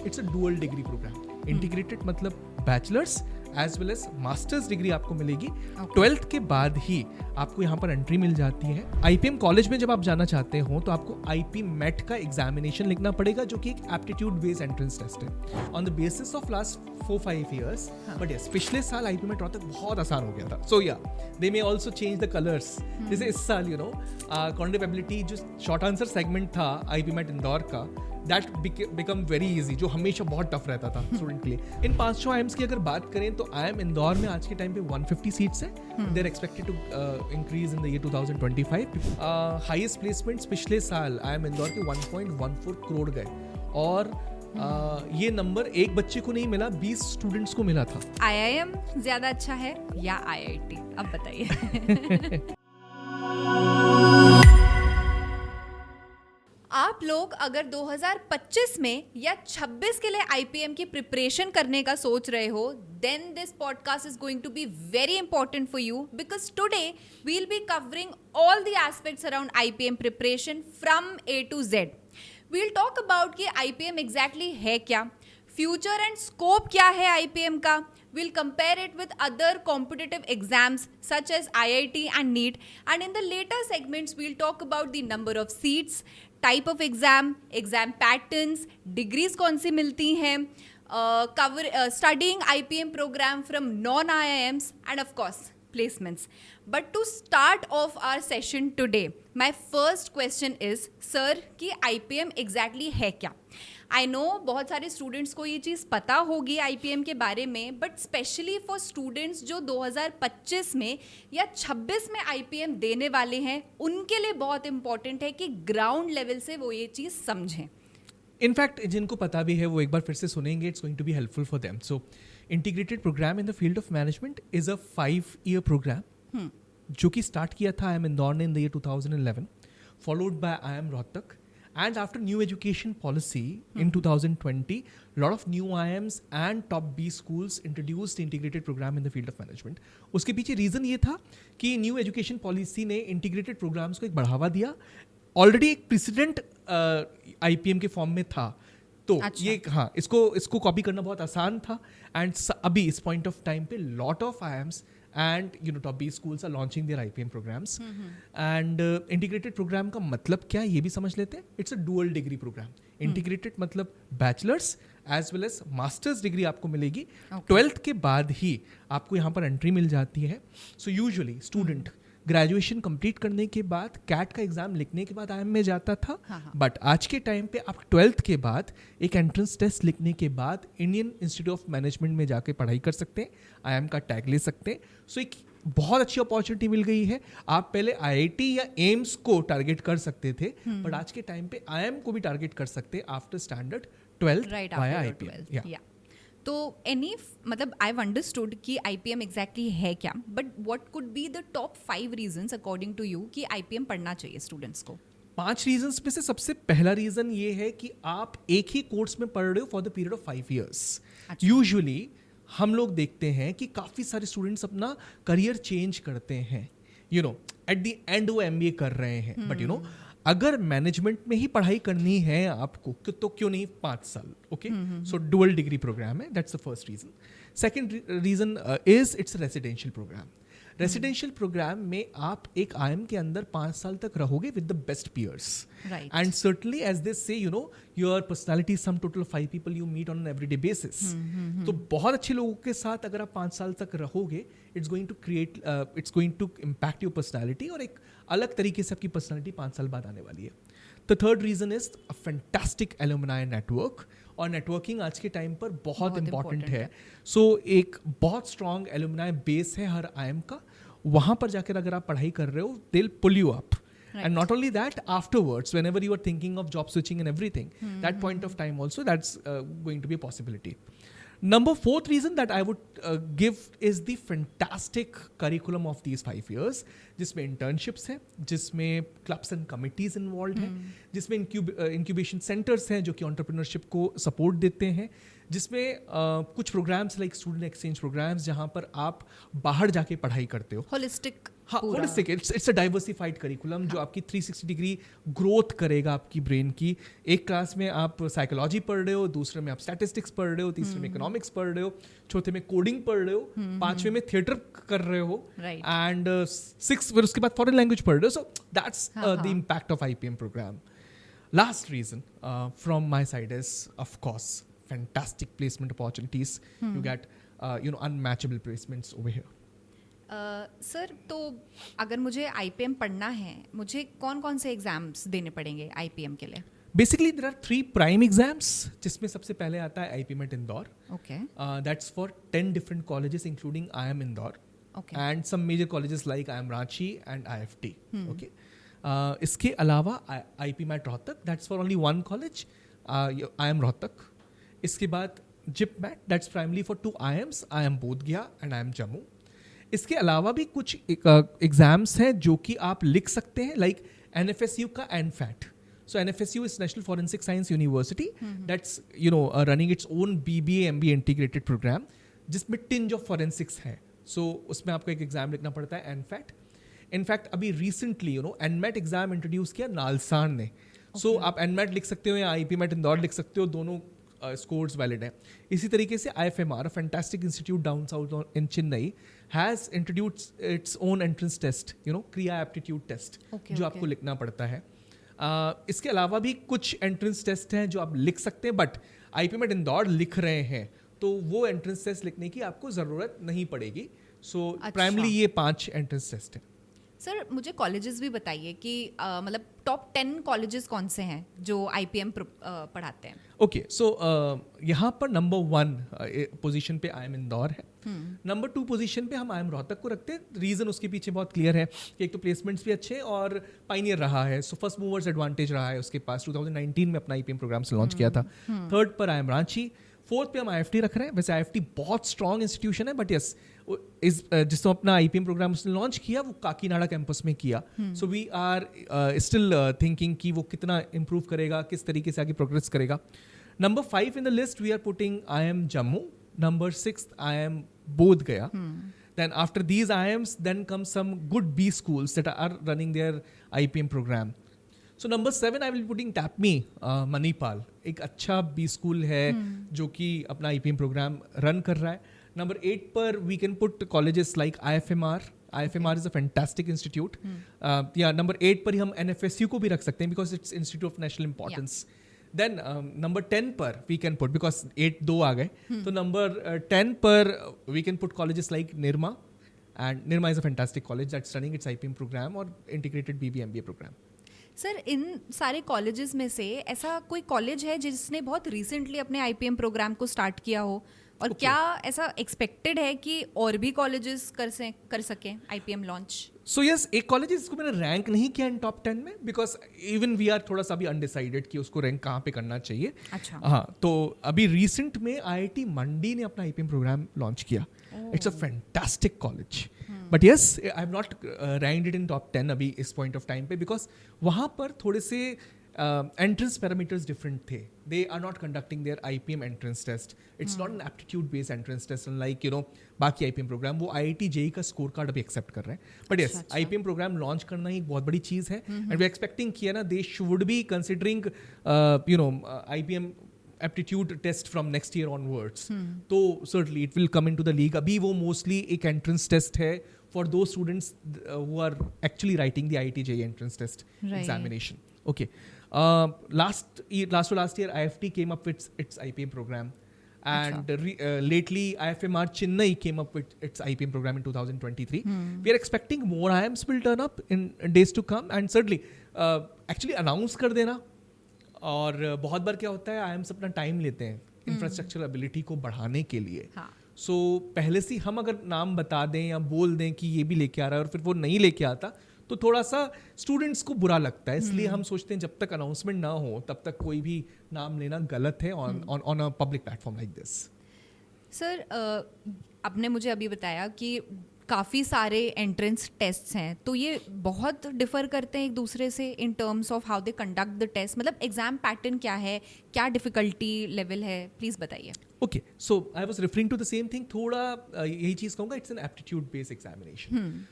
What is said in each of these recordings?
It's a dual degree programme. Integrated मतलब bachelors as well as masters degree आपको मिलेगी. 12th के बाद ही आपको यहाँ पर एंट्री मिल जाती है. IPM कॉलेज में जब आप जाना चाहते हो तो आपको IP MET का एग्जामिनेशन लिखना पड़ेगा, जो कि एक एप्टीट्यूड बेस्ड एंट्रेंस टेस्ट है on the basis of last 4-5 years. But yes, पिछले साल IP MET रोहतक बहुत आसान हो गया था. So yeah they may also change the colours. जैसे इस साल कॉग्निटिव एबिलिटी जो शॉर्ट आंसर सेगमेंट था IP MET इंदौर का, दैट बिकम वेरी इजी, जो हमेशा बहुत टफ रहता था स्टूडेंट के लिए. इन 500 IIMs की अगर बात करें तो IIM इंदौर में आज के टाइम पे 150 सीट्स है. There expected to increase in the year 2025. Highest placements पिछले साल IIM इंदौर के 1.14 करोड़ गए, और ये नंबर एक बच्चे को नहीं मिला, 20 स्टूडेंट्स को मिला था. IIM ज्यादा अच्छा है या IIT, अब बताइए. आप लोग अगर 2025 में या 26 के लिए IPM की प्रिपरेशन करने का सोच रहे हो, then this podcast is going to be very important for you, because today we'll be covering all the aspects around IPM preparation from A to Z. We'll talk about कि IPM exactly है क्या, future and scope क्या है IPM का. We'll compare it with other competitive exams such as IIT and NEET, and in the later segments we'll talk about the number of seats, type of exam, exam patterns, degrees कौन सी मिलती हैं, studying IPM program from non-IIMs, and of course placements. But to start off our session today, my first question is, sir, कि IPM exactly है क्या? I know बहुत सारे students को ये चीज़ पता होगी IPM के बारे में, बट स्पेशली फॉर स्टूडेंट्स जो 2025 में या 26 में IPM देने वाले हैं, उनके लिए बहुत इंपॉर्टेंट है कि ग्राउंड लेवल से वो ये चीज़ समझें. इनफैक्ट जिनको पता भी है वो एक बार फिर से सुनेंगे. It's going to be helpful for them. So integrated programme in the field of management is a 5-year programme जो कि स्टार्ट किया था IIM इंदौर ने in the year 2011, followed by IIM Rohtak. And after new education policy in 2020, a lot of new IIMs and top B schools introduced integrated program in the field of management. उसके पीछे reason ये था कि new education policy ने integrated programmes को एक बढ़ावा दिया. ऑलरेडी एक प्रेसिडेंट IPM के फॉर्म में था, तो ये इसको कॉपी करना बहुत आसान था. एंड अभी इस पॉइंट ऑफ टाइम पे lot of IIMs and top B schools are launching their IPM programs. And integrated program का मतलब क्या है ये भी समझ लेते हैं. It's a dual degree program. Integrated मतलब bachelor's as well as master's degree आपको मिलेगी. 12th के बाद ही आपको यहाँ पर एंट्री मिल जाती है. So usually student graduation complete करने के बाद कैट का एग्जाम लिखने के बाद IIM में जाता था. बट आज के टाइम पे आप 12th के बाद एक एंट्रेंस टेस्ट लिखने के बाद इंडियन इंस्टीट्यूट ऑफ मैनेजमेंट में जाके पढ़ाई कर सकते हैं, IIM का टैग ले सकते हैं. सो एक बहुत अच्छी अपॉर्चुनिटी मिल गई है. आप पहले IIT या एम्स को टारगेट कर सकते थे, बट आज के टाइम पे IIM को भी टारगेट कर सकते हैं after standard 12th via IPM. तो मतलब आई हैव अंडरस्टूड कि IPM एग्जैक्टली है क्या, but what could be the top 5 reasons according to you कि IPM पढ़ना चाहिए स्टूडेंट्स को? 5 रीजंस में से सबसे पहला रीजन ये है कि आप एक ही कोर्स में पढ़ रहे हो for the period of 5 years. Usually हम लोग देखते हैं कि काफ़ी सारे स्टूडेंट्स अपना करियर चेंज करते हैं, एट द एंड वो MBA कर रहे हैं. बट अगर मैनेजमेंट में ही पढ़ाई करनी है आपको तो क्यों नहीं 5 साल. Okay, so dual degree programme है. That's the first reason. Second reason is it's residential programme. Residential programme में आप एक IIM के अंदर 5 साल तक रहोगे with the best peers. And certainly as they say, your personality is sum total of 5 people you meet on an everyday basis. तो बहुत अच्छे लोगों के साथ अगर आप 5 साल तक रहोगे, it's going to impact your personality, और एक अलग तरीके से आपकी पर्सनालिटी 5 साल बाद आने वाली है. The third reason is a fantastic alumni network, और नेटवर्किंग आज के टाइम पर बहुत इंपॉर्टेंट है. सो एक बहुत स्ट्रॉन्ग एलुमनाई बेस है हर IIM का. वहाँ पर जाकर अगर आप पढ़ाई कर रहे हो, they'll pull you up. Right. And not only that, afterwards, whenever you are thinking of job switching and everything, that point of time also, that's going to be a possibility. Fourth reason that I would give is the fantastic curriculum of these 5 years, जिसमें internships हैं, जिसमें clubs and committees involved हैं, जिसमें incubation centers हैं जो कि entrepreneurship को support देते हैं, जिसमें कुछ programs like student exchange programs जहाँ पर आप बाहर जाके पढ़ाई करते हो. Holistic हाँ, पूरा? Holistic, it's a diversified curriculum जो आपकी 360 डिग्री ग्रोथ करेगा आपकी ब्रेन की। एक क्लास में आप साइकोलॉजी पढ़ रहे हो, दूसरे में आप स्टैटिस्टिक्स पढ़ रहे हो, तीसरे में इकोनॉमिक्स पढ़ रहे हो, चौथे में कोडिंग पढ़ रहे हो, पांचवे में थिएटर कर रहे हो, Right. एंड सिक्स फिर उसके बाद फॉरेन लैंग्वेज पढ़ रहे हो। So that's the impact of IPM programme. Last reason from my side is, of course, fantastic placement opportunities. You get unmatchable placements over here. Sir तो अगर मुझे IPM पढ़ना है, मुझे कौन कौन से एग्जाम्स देने पड़ेंगे IPM के लिए? Basically, there are 3 prime exams, जिसमें सबसे पहले आता है IPMET Indore. Okay That's for 10 different colleges, including IIM Indore, okay and some major colleges like IIM Ranchi and IFT. Okay. इसके अलावा IPMET Rohtak, that's for only one college, IIM Rohtak. इसके बाद JIPMET, that's primarily for 2 IIMs, IIM बोध गया and IIM Jammu. इसके अलावा भी कुछ एग्जाम्स हैं जो कि आप लिख सकते हैं, लाइक NFSU का NFAT. So NFSU is National Forensic Science University. That's running its own BBA MBA integrated program, जिसमें tinge of forensics है. So उसमें आपको एक एग्जाम लिखना पड़ता है NFAT. इनफैक्ट अभी रिसेंटली NMAT एग्जाम इंट्रोड्यूस किया नालसान ने. सो आप NMAT लिख सकते हो या IPMET इंदौर लिख सकते हो, दोनों स्कोर्स वैलिड हैं. इसी तरीके से IFMR, fantastic institute down south in Chennai, has introduced its own entrance test, Krea aptitude test, जो आपको लिखना पड़ता है. इसके अलावा भी कुछ एंट्रेंस टेस्ट हैं जो आप लिख सकते हैं, बट IPMET इंदौर लिख रहे हैं तो वो एंट्रेंस टेस्ट लिखने की आपको ज़रूरत नहीं पड़ेगी. सो प्राइमरी ये 5 एंट्रेंस टेस्ट हैं. सर मुझे कॉलेजेस भी बताइए कि मतलब टॉप 10 कॉलेजेस कौन से हैं जो IPM पढ़ाते हैं? ओके, सो यहाँ पर नंबर 1 पोजीशन पे IIM इंदौर है. नंबर 2 पोजीशन पे हम IIM रोहतक को रखते हैं. रीज़न उसके पीछे बहुत क्लियर है कि एक तो प्लेसमेंट्स भी अच्छे और पाइनियर रहा है, सो फर्स्ट मूवर्स एडवांटेज रहा है उसके पास. 2019 में अपना IPM प्रोग्राम से लॉन्च किया था. थर्ड पर IIM रांची. फोर्थ पे हम IFT रख रहे हैं. वैसे IFT बहुत स्ट्रॉन्ग इंस्टीट्यूशन है, बट यस जिसने अपना IPM प्रोग्राम उसने लॉन्च किया वो काकीनाडा कैंपस में किया. So we are still thinking कि वो कितना इम्प्रूव करेगा, किस तरीके से आगे प्रोग्रेस करेगा. Number 5 in the list we are putting IIM Jammu. Number 6 IIM बोध गया. Then after these IIMs, then come some good B schools that are running their IPM program. So number 7 I will be putting TAPME Manipal. एक अच्छा B school है जो कि अपना IPM program run कर रहा है. Number 8 पर we can put colleges like IFMR. IFMR is a fantastic institute. Number 8 पर ही हम NFSU को भी रख सकते हैं because it's Institute of National Importance. Then number 10 पर we can put, because 8 दो आ गए, तो number 10 पर we can put colleges like Nirma, and Nirma is a fantastic college that's running its IPM program or integrated BB MBA program. Sir इन सारे colleges में से ऐसा कोई कॉलेज है जिसने बहुत रिसेंटली अपने IPM प्रोग्राम को स्टार्ट किया हो, और क्या ऐसा एक्सपेक्टेड है कि और भी कॉलेजेस कर सकें IPM लॉन्च? सो यस, एक कॉलेज जिसको मैंने रैंक नहीं किया इन टॉप 10 में, बिकॉज इवन वी आर थोड़ा सा अभी अनडिसाइडेड कि उसको रैंक कहाँ पे करना चाहिए. अच्छा. हाँ, तो अभी रिसेंट में IIT मंडी ने अपना IPM प्रोग्राम लॉन्च किया. It's a fantastic college, but yes I have not ranked it in top 10 अभी इस पॉइंट ऑफ टाइम पे, बिकॉज वहाँ पर थोड़े से entrance parameters different थे. They are not conducting their IPM entrance test. It's not an aptitude based entrance test, unlike बाकी IPM प्रोग्राम वो IIT JEE का स्कोर कार्ड अभी एक्सेप्ट कर रहे हैं. But yes, IPM programme launch करना ही एक बहुत बड़ी चीज़ है, एंड वी एक्सपेक्टिंग किया ना they should be considering IPM aptitude test from next year onwards. तो certainly it will come into the league. अभी वो mostly एक entrance test है for those students who are actually writing the IIT JEE entrance test examination. Okay. Last year IFT came up with its IPM program, and lately IFMR Chennai came up with its IPM program in 2023. We are expecting more IIMs will turn up in days to come, and certainly actually announce कर देना. और बहुत बार क्या होता है, IIMs अपना time लेते हैं इंफ्रास्ट्रक्चर एबिलिटी को बढ़ाने के लिए. सो पहले से हम अगर नाम बता दें या बोल दें कि ये भी लेके आ रहा है और फिर वो नहीं लेके आता, तो थोड़ा सा स्टूडेंट्स को बुरा लगता है. इसलिए हम सोचते हैं जब तक अनाउंसमेंट ना हो तब तक कोई भी नाम लेना गलत है on a public platform like this. Sir आपने मुझे अभी बताया कि काफ़ी सारे एंट्रेंस टेस्ट्स हैं, तो ये बहुत डिफर करते हैं एक दूसरे से in terms of how they conduct the test. मतलब एग्जाम पैटर्न क्या है, क्या डिफिकल्टी लेवल है, प्लीज़ बताइए. Okay, so I was referring to the same thing. थोड़ा यही चीज़ कहूँगा, it's an aptitude based examination.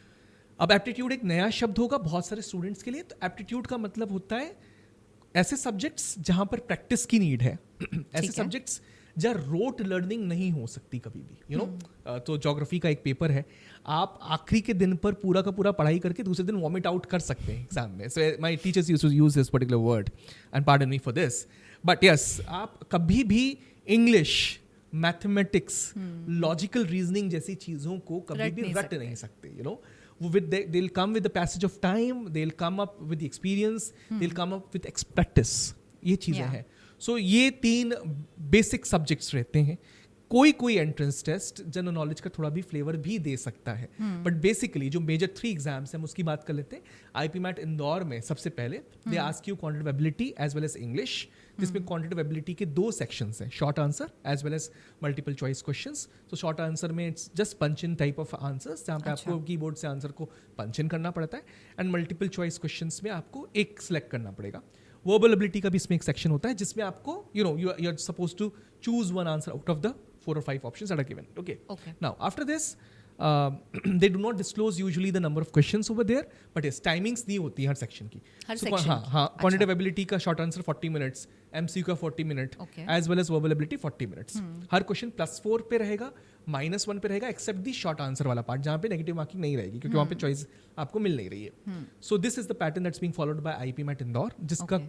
अब एप्टीट्यूड एक नया शब्द होगा बहुत सारे स्टूडेंट्स के लिए। तो एप्टीट्यूड का मतलब होता है ऐसे सब्जेक्ट्स जहां पर प्रैक्टिस की नीड है ऐसे सब्जेक्ट्स जहाँ रोट लर्निंग नहीं हो सकती कभी भी, यू नो। तो ज्योग्राफी का एक पेपर है, आप आखिरी के दिन पर पूरा का पूरा पढ़ाई करके दूसरे दिन वॉमिट आउट कर सकते हैं एग्जाम में। So my teachers used to use this particular word and pardon me for this, but yes, आप कभी भी इंग्लिश, मैथमेटिक्स, लॉजिकल रीजनिंग जैसी चीजों को कभी भी रट नहीं सकते, you know. they'll come with the passage of time, they'll come up with the experience, they'll come up with practice. ये चीजें हैं। सो ये 3 बेसिक सब्जेक्ट्स रहते हैं। कोई एंट्रेंस टेस्ट जनरल नॉलेज का थोड़ा भी फ्लेवर भी दे सकता है, बट बेसिकली जो मेजर 3 एग्जाम्स हैं हम उसकी बात कर लेते हैं। आईपीमैट इंदौर में सबसे पहले they ask you quantitative ability as well as English, जिसमें क्वांटिटेटिव एबिलिटी के 2 सेक्शंस हैं, short answer as well as multiple choice questions. तो शॉर्ट आंसर में it's just punch in type of answers, जहाँ पे आपको कीबोर्ड से आंसर को पंच इन करना पड़ता है, एंड मल्टीपल चॉइस क्वेश्चंस में आपको एक सिलेक्ट करना पड़ेगा। वर्बल एबिलिटी का भी इसमें एक सेक्शन होता है जिसमें आपको you know you are suppose to choose one answer out of the 4 or 5 options that are given. Okay. Now, after this, they do not disclose usually the number of questions over there, but yes, timings दी होती है हर section की। हाँ, quantitative ability का short answer 40 minutes, MCQ का 40 minute, as well as verbal ability 40 minutes. हर question +4 पे रहेगा, -1 पे रहेगा, एक्सेप्ट दी शॉर्ट आंसर वाला पार्ट जहाँ पे नेगेटिव मार्किंग नहीं रहेगी, क्योंकि वहाँ पे चॉइस आपको मिल नहीं रही है। So this is the pattern that's being followed by IPMAT Indore, जिसका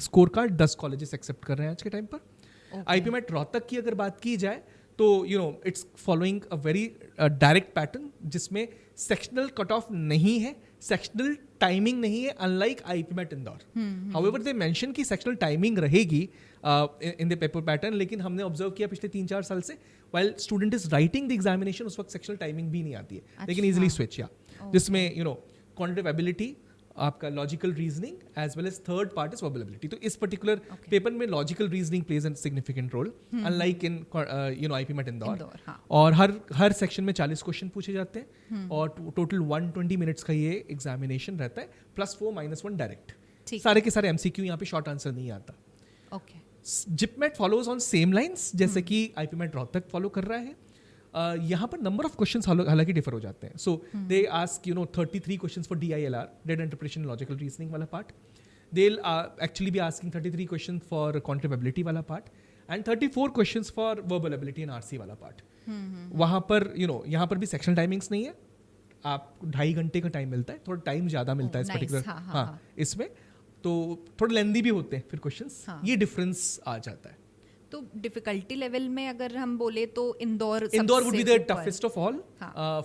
स्कोर कार्ड 10 कॉलेजेस एक्सेप्ट कर रहे हैं आज के टाइम पर। आईपीमैट रोहतक की अगर बात की जाए तो you know it's following a very direct pattern, जिसमें सेक्शनल कट ऑफ नहीं है, सेक्शनल टाइमिंग नहीं है, unlike IPMAT Indore. However they mention कि सेक्शनल टाइमिंग रहेगी इन द पेपर पैटर्न, लेकिन हमने ऑब्जर्व किया पिछले 3-4 साल से while student is writing the examination उस वक्त सेक्शनल टाइमिंग भी नहीं आती है, लेकिन इजीली स्विच या जिसमें यू नो क्वांटिटेटिव एबिलिटी, आपका logical reasoning as well as third part is verbal ability. तो इस पर्टिकुलर पेपर में logical reasoning plays an significant role, unlike in you know IPMAT Indore. और हर सेक्शन में 40 क्वेश्चन पूछे जाते हैं और टोटल 120 मिनट्स का ये एग्जामिनेशन रहता है, +4 -1 डायरेक्ट। सारे के सारे एमसीक्यू, यहाँ पे शॉर्ट आंसर नहीं आता। JIPMAT follows on same lines जैसे कि आईपीमैट रोहतक फॉलो कर रहा है। यहाँ पर नंबर ऑफ क्वेश्चंस हालांकि डिफर हो जाते हैं। So they ask you know 33 questions for DILR, data interpretation logical reasoning वाला part. They actually be asking 33 question for quantitative ability वाला part, and 34 questions for verbal ability and RC वाला part. वहाँ पर you know यहाँ पर भी sectional timings नहीं है, आप 2.5 घंटे का टाइम मिलता है, थोड़ा टाइम ज़्यादा मिलता है इस पर्टिकुलर हाँ इसमें, तो थोड़े लेंदी भी होते हैं फिर क्वेश्चंस, ये डिफरेंस आ जाता है। तो डिफिकल्टी लेवल में अगर हम बोले तो Indore would be the toughest of all,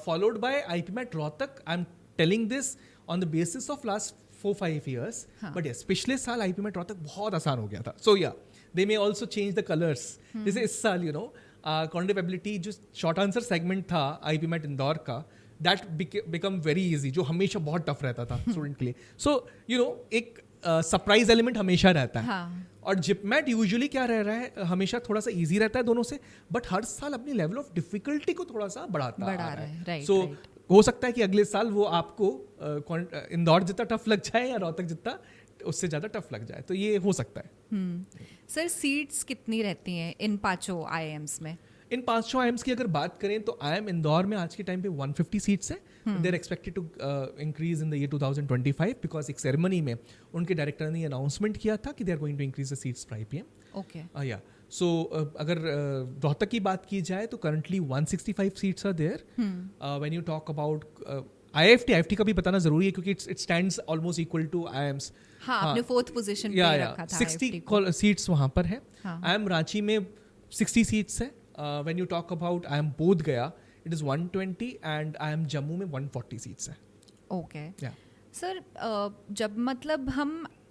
followed by IPMAT Rohtak. I am telling this on the basis of last 4-5 years, but yes पिछले साल आईपीमैट रोहतक बहुत आसान हो गया था। So yeah they may also change the colours, जैसे इस साल यू नो क्वांटिटेटिव एबिलिटी जो शॉर्ट आंसर सेगमेंट था आईपीमैट इंदौर का, दैट बिकम वेरी इजी, जो हमेशा बहुत टफ रहता था स्टूडेंट के लिए। सो यू नो एक सरप्राइज एलिमेंट हमेशा रहता है। और जिपमैट यूजुअली क्या रह रहा है, हमेशा थोड़ा सा इजी रहता है दोनों से, बट हर साल अपनी लेवल ऑफ डिफिकल्टी को थोड़ा सा बढ़ाता आ रहा है। सो हो सकता है कि अगले साल वो आपको इंदौर जितना टफ लग जाए या रोहतक जितना उससे ज़्यादा टफ लग जाए, तो ये हो सकता है। सर सीट्स कितनी रहती हैं इन 5 IIMs में? इन 5 IIMs की अगर बात करें तो IIM इंदौर में आज के टाइम पे 150 सीट्स है। They are expected to increase in the year 2025, because एक सेरेमनी में उनके डायरेक्टर ने अनाउंसमेंट किया था कि they are going to increase the seats for IPM। Okay या सो अगर रोहतक की बात की जाए तो currently 165 seats are there. When you talk about IIFT का भी बताना जरूरी है, क्योंकि it stands almost equal to IIMs। हाँ, आपने 4th पोजीशन पे रखा था। 60 सीट्स वहाँ पर है। IIM रांची में 60 सीट्स है। When you talk about IIM बोध गया, it is 120, and IIM Jammu में 140 सीट्स है। ओके सर, जब मतलब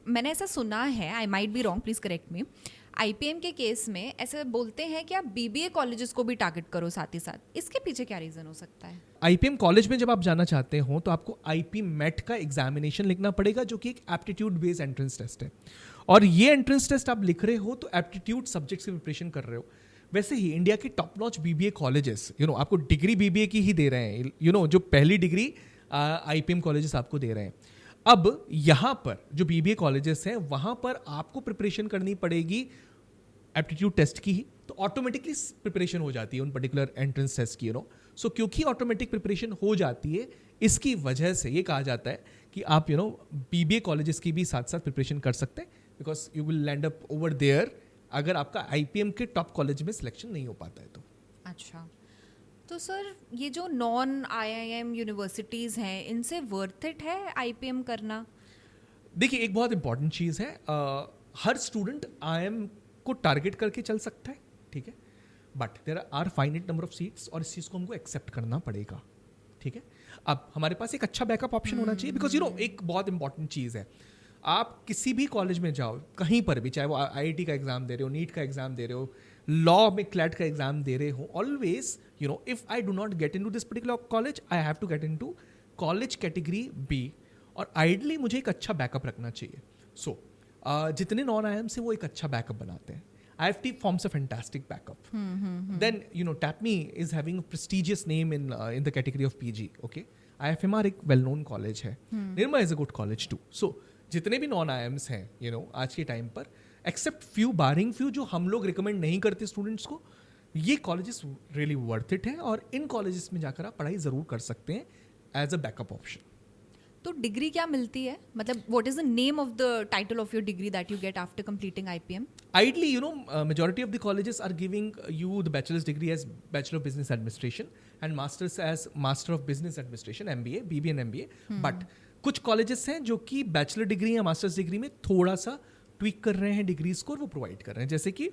मैंने ऐसा सुना है, I might be wrong, please correct me, IPM के केस में ऐसे बोलते हैं कि आप BBA कॉलेजेस को भी टारगेट करो साथ ही साथ, इसके पीछे क्या रीजन हो सकता है? IPM कॉलेज में जब आप जाना चाहते हो तो आपको IPMET का एग्जामिनेशन लिखना पड़ेगा, जो कि एक एप्टीट्यूड बेस्ड एंट्रेंस टेस्ट है। और ये एंट्रेंस टेस्ट आप लिख रहे हो तो एप्टीट्यूड सब्जेक्ट की प्रिपरेशन कर रहे हो। वैसे ही इंडिया के top notch BBA colleges you know आपको डिग्री BBA की ही दे रहे हैं, यू नो जो पहली डिग्री IPM कॉलेजेस आपको दे रहे हैं। अब यहाँ पर जो BBA कॉलेजेस हैं वहाँ पर आपको प्रिपरेशन करनी पड़ेगी एप्टीट्यूड टेस्ट की ही, तो ऑटोमेटिकली प्रिपरेशन हो जाती है उन पर्टिकुलर एंट्रेंस टेस्ट की, यू नो। सो क्योंकि ऑटोमेटिक प्रिपरेशन हो जाती है, इसकी वजह से ये कहा जाता है कि आप BBA कॉलेजेस की भी साथ साथ प्रिपरेशन कर सकते हैं, because you will land up over there अगर आपका IPM के टॉप कॉलेज में सिलेक्शन नहीं हो पाता है तो। अच्छा, तो सर ये जो नॉन IIM यूनिवर्सिटीज़ हैं, इनसे वर्थ इट है IPM करना? देखिए, एक बहुत इंपॉर्टेंट चीज़ है, हर स्टूडेंट IIM को टारगेट करके चल सकता है, ठीक है, but there are finite number of seats और इस चीज़ को हमको एक्सेप्ट करना पड़ेगा, ठीक है। अब हमारे पास एक अच्छा बैकअप ऑप्शन होना चाहिए, बिकॉज एक बहुत इंपॉर्टेंट चीज़ है, आप किसी भी कॉलेज में जाओ, कहीं पर भी, चाहे वो IIT का एग्जाम दे रहे हो, नीट का एग्जाम दे रहे हो, लॉ में क्लैट का एग्जाम दे रहे हो, always if I do not get into this particular college, I have to get into college category B, और आइडली मुझे एक अच्छा बैकअप रखना चाहिए। सो जितने नॉन IIM से वो एक अच्छा बैकअप बनाते हैं। IFT forms a fantastic backup. Then TAPME is having a prestigious name in the category of PG. Okay, IFMR एक well-known college है. Nirma is a good college too. So जितने भी नॉन IIMs हैं आज के time पर, except few, बारिंग few जो हम लोग रिकमेंड नहीं करते स्टूडेंट्स को, ये कॉलेजेस रियली वर्थ इट हैं, और इन कॉलेजेस में जाकर आप पढ़ाई ज़रूर कर सकते हैं एज अ बैकअप ऑप्शन। तो डिग्री क्या मिलती है, मतलब what is the name of the title of your degree that you get after completing IPM? Ideally, majority of the colleges are giving you the bachelor's degree as Bachelor of Business Administration and Master's as Master of Business Administration, MBA, BBA and MBA. But कुछ colleges हैं जो कि bachelor degree या masters degree में थोड़ा सा tweak कर रहे हैं डिग्रीज को, और वो प्रोवाइड कर रहे हैं। जैसे कि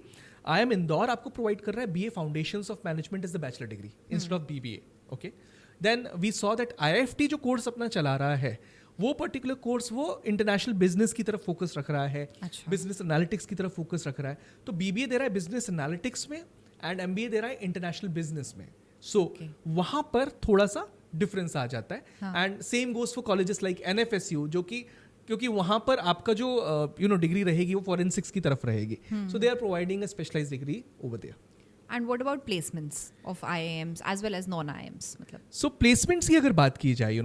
IIM इंदौर आपको प्रोवाइड कर रहा है BA foundations of management is the bachelor degree instead of BBA। Okay, then we saw that IIFT जो कोर्स अपना चला रहा है, वो पर्टिकुलर कोर्स वो इंटरनेशनल बिजनेस की तरफ फोकस रख रहा है, बिजनेस एनालिटिक्स की तरफ फोकस रख रहा है। तो BBA दे रहा है बिजनेस एनालिटिक्स में एंड MBA दे रहा है इंटरनेशनल बिजनेस में। सो वहाँ पर थोड़ा सा डिफरेंस आ जाता है। And same goes for colleges like NFSU, जो कि क्योंकि वहाँ पर आपका जो डिग्री रहेगी वो फॉरेंसिक्स की तरफ रहेगी, so they are providing a specialised degree over there. And what about placements of IIMs as well as non IIMs? मतलब सो प्लेसमेंट्स की अगर बात की जाए,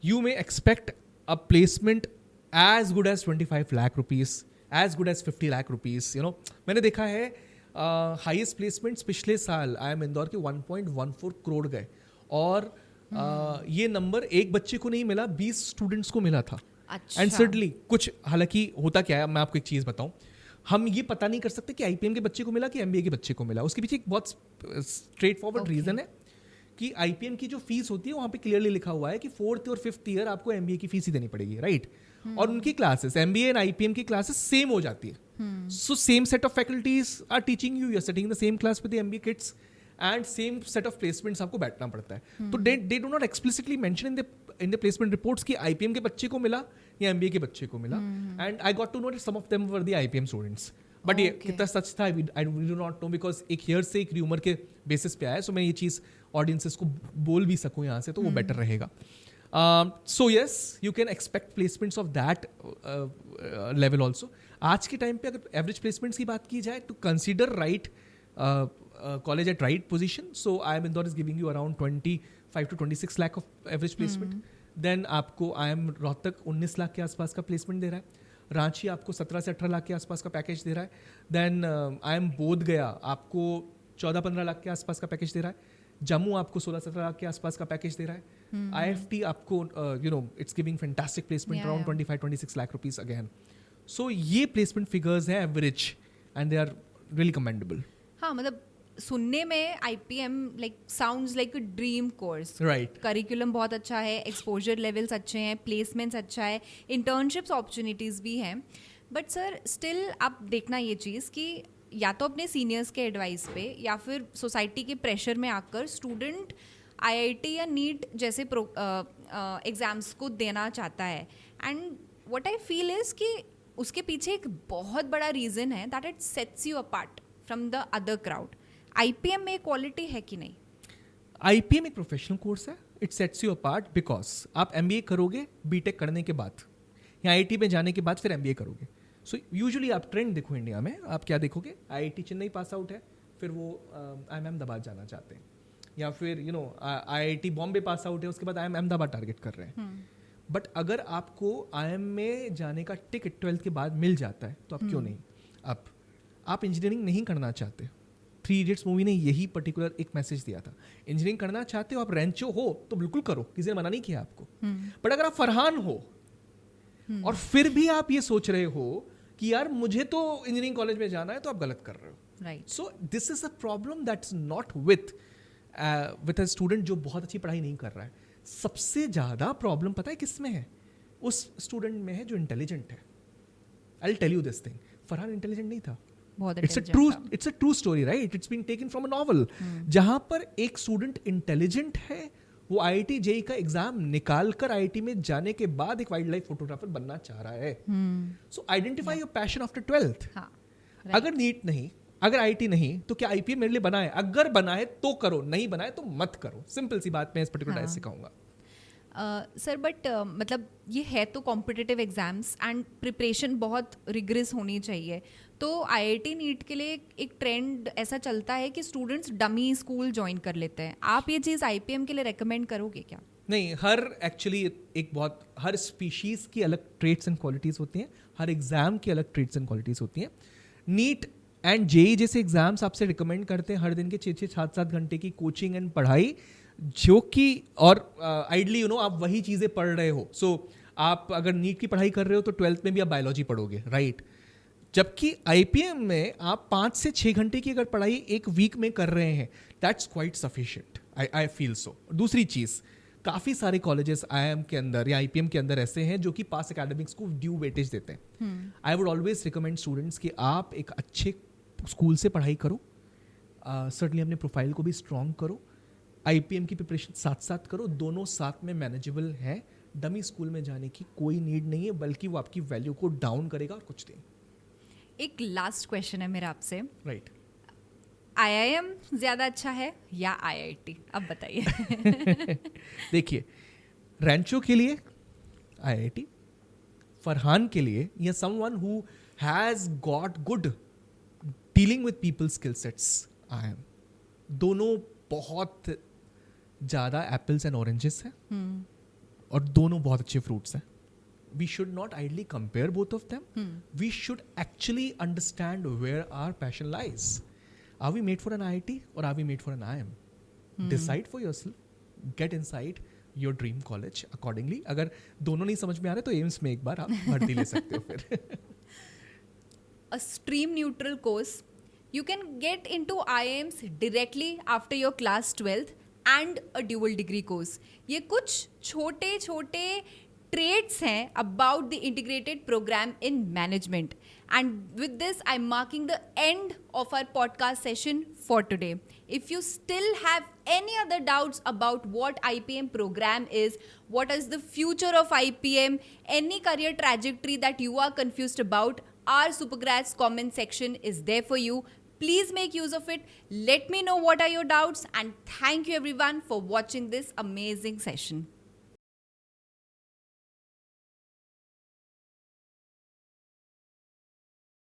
you may expect a placement as good as 25 lakh rupees, as good as 50 lakh rupees. मैंने देखा है highest placements पिछले साल IIM इंदौर के 1.14 करोड़ गए, और ये नंबर एक बच्चे को नहीं मिला, 20 स्टूडेंट्स को मिला था। एंड सर्टनली कुछ, हालांकि होता क्या है, मैं आपको एक चीज़ बताऊं, हम ये पता नहीं कर सकते कि IPM के बच्चे को मिला कि MBA के बच्चे को मिला। उसके पीछे एक बहुत स्ट्रेट फॉरवर्ड रीज़न है कि IPM की जो फीस होती है वहाँ पे क्लियरली लिखा हुआ है कि 4th और 5th ईयर आपको MBA की फीस ही देनी पड़ेगी, राइट? और उनकी क्लासेस MBA एंड IPM की क्लासेस सेम हो जाती है। So same set of faculties are teaching you, are sitting in the same class with the MBA kids, and same set of placements आपको बैठना पड़ता है। तो they do not explicitly mention in the placement reports कि IPM के बच्चे को मिला या MBA के बच्चे को मिला। And I got to know that some of them were the IPM students, but ये कितना सच था I do not know, because एक हियर से एक र्यूमर के बेसिस पे आया, सो मैं ये चीज़ ऑडियंसेस को बोल भी सकूँ यहाँ से, तो वो बेटर रहेगा। So yes, you can expect placements of that level also. आज के टाइम पे अगर एवरेज प्लेसमेंट्स की बात की जाए, to consider right college at right position, so IIM Indore is giving you around 25 to 26 lakh of average placement. Then आपको IIM Rohtak 19 lakh के आसपास का प्लेसमेंट दे रहा है, रांची आपको 17 से 18 लाख के आसपास का पैकेज दे रहा है, देन IIM बोध गया आपको 14-15 लाख के आसपास का पैकेज दे रहा है, जम्मू आपको 16-17 लाख के आसपास का पैकेज दे रहा है, IFT आपको it's giving fantastic placement around 25-26 lakh rupees again. So ये प्लेसमेंट फिगर्स हैं average, and they are really commendable. हाँ, मतलब सुनने में IPM like sounds like a dream course, right? Curriculum बहुत अच्छा है, एक्सपोजर लेवल्स अच्छे हैं, प्लेसमेंट्स अच्छा है, इंटर्नशिप्स अपॉर्चुनिटीज़ भी हैं, बट सर स्टिल आप देखना ये चीज़ कि या तो अपने सीनियर्स के एडवाइस पे या फिर सोसाइटी के प्रेशर में आकर स्टूडेंट IIT या नीट जैसे एग्ज़ाम्स को देना चाहता है, and what I feel is कि उसके पीछे एक बहुत बड़ा रीज़न है that it sets you apart from the other crowd. IPM में क्वालिटी है कि नहीं? IPM एक प्रोफेशनल कोर्स है, it sets you apart because आप MBA करोगे BTech करने के बाद, या IIT में जाने के बाद फिर MBA करोगे। सो यूजुअली आप ट्रेंड देखो इंडिया में, आप क्या देखोगे, IIT चेन्नई पास आउट है, फिर वो IIM अहमदाबाद जाना चाहते हैं, या फिर IIT बॉम्बे पास आउट है, उसके बाद IIM अहमदाबाद टारगेट कर रहे हैं। बट अगर आपको IIM में जाने का टिकट 12th के बाद मिल जाता है, तो आप क्यों नहीं? आप इंजीनियरिंग नहीं करना चाहते, थ्री इडियट्स मूवी ने यही पर्टिकुलर एक मैसेज दिया था, इंजीनियरिंग करना चाहते हो, आप रेंचो हो तो बिल्कुल करो, किसी ने मना नहीं किया आपको। बट अगर आप फरहान हो और फिर भी आप ये सोच रहे हो कि यार मुझे तो इंजीनियरिंग कॉलेज में जाना है, तो आप गलत कर रहे हो। Right. So this is a problem that's not with a student जो बहुत अच्छी पढ़ाई नहीं कर रहा है। सबसे ज्यादा प्रॉब्लम पता है किस में है? उस स्टूडेंट में है जो इंटेलिजेंट है। I will tell you this thing, Farhan intelligent नहीं था। बहुत it's a true story, right? It's been taken from a novel, जहां पर एक स्टूडेंट इंटेलिजेंट है, वो IIT JEE का एग्जाम निकाल कर IIT में जाने के बाद एक वाइल्ड लाइफ फोटोग्राफर बनना चाह रहा है। सो identify your passion after 12th। अगर नीट नहीं, अगर IIT नहीं, तो क्या IPM मेरे लिए बना है? अगर बना है तो करो, नहीं बना है तो मत करो। सिंपल सी बात मैं इस पर्टिकुलर ऐसे कहूंगा। सर बट मतलब ये है तो कॉम्पिटिटिव एग्जाम्स एंड प्रिपरेशन बहुत रिग्रेस होनी चाहिए, तो IIT नीट के लिए एक ट्रेंड ऐसा चलता है कि स्टूडेंट्स डमी स्कूल ज्वाइन कर लेते हैं। आप ये चीज़ IPM के लिए रेकमेंड करोगे क्या? नहीं, हर स्पीशीज की अलग ट्रेट्स एंड क्वालिटीज होती हैं, हर एग्जाम की अलग ट्रेट्स एंड क्वालिटीज होती हैं। नीट एंड JEE जैसे एग्जाम्स आपसे रिकमेंड करते हैं हर दिन के 6-6, 7-7 घंटे की कोचिंग एंड पढ़ाई, जो कि और आइडली आप वही चीज़ें पढ़ रहे हो। सो आप अगर नीट की पढ़ाई कर रहे हो तो 12th में भी आप बायोलॉजी पढ़ोगे, राइट? जबकि IPM में आप 5 से 6 घंटे की अगर पढ़ाई एक वीक में कर रहे हैं, that's quite sufficient, I feel so. दूसरी चीज़, काफ़ी सारे कॉलेजेस IIM के अंदर या IPM के अंदर ऐसे हैं जो कि पास एकेडमिक्स को ड्यू वेटेज देते हैं। I would always recommend students कि आप एक अच्छे स्कूल से पढ़ाई करो, सर्टनली अपने प्रोफाइल को भी स्ट्रॉन्ग करो, IPM की प्रिपरेशन साथ साथ करो, दोनों साथ में मैनेजेबल है। डमी स्कूल में जाने की कोई नीड नहीं है, बल्कि वो आपकी वैल्यू को डाउन करेगा और कुछ नहीं। एक लास्ट क्वेश्चन है मेरा आपसे, राइट? IIM ज़्यादा अच्छा है या IIT? अब बताइए। देखिए, रैंचो के लिए IIT, फरहान के लिए या someone who has got good dealing with people skill sets IIM। दोनों बहुत ज़्यादा एप्पल्स एंड ऑरेंजेस हैं और दोनों बहुत अच्छे फ्रूट्स हैं। We should not idly compare both of them. We should actually understand where our passion lies. Are we made for an IIT or are we made for an IIM? Decide for yourself. Get inside your dream college accordingly. अगर दोनों नहीं समझ में आ रहे तो AIIMS में एक बार आप भर्ती ले सकते हो फिर। A stream neutral course, you can get into IIMs directly after your class 12th and a dual degree course. ये कुछ छोटे छोटे traits हैं about the integrated program in management. And with this, I'm marking the end of our podcast session for today. If you still have any other doubts about what IPM program is, what is the future of IPM, any career trajectory that you are confused about, our Supergrads comment section is there for you. Please make use of it. Let me know what are your doubts, and thank you everyone for watching this amazing session.